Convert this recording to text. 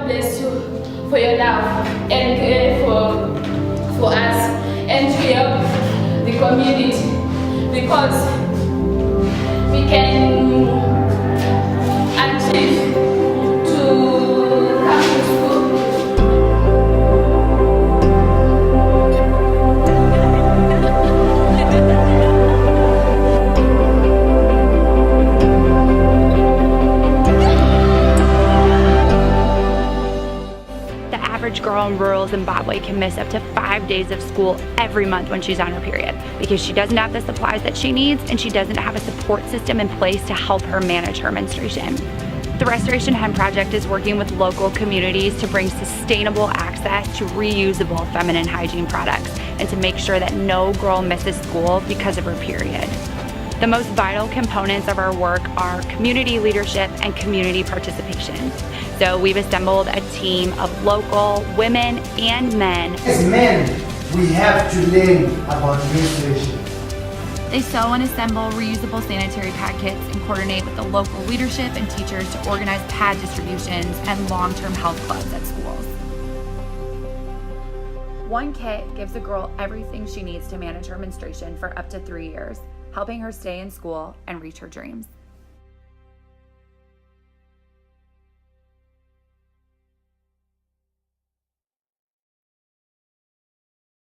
God bless you for your love and care for us and to help the community, because we can achieve to come to school. The average girl in rural Zimbabwe can miss up to 5 days of school every month when she's on her period because she doesn't have the supplies that she needs and she doesn't have a support system in place to help her manage her menstruation. The Restoration Hem Project is working with local communities to bring sustainable access to reusable feminine hygiene products and to make sure that no girl misses school because of her period. The most vital components of our work are community leadership and community participation. So we've assembled a team of local women and men. As men, we have to learn about menstruation. They sew and assemble reusable sanitary pad kits and coordinate with the local leadership and teachers to organize pad distributions and long-term health clubs at schools. One kit gives a girl everything she needs to manage her menstruation for up to 3 years, helping her stay in school and reach her dreams.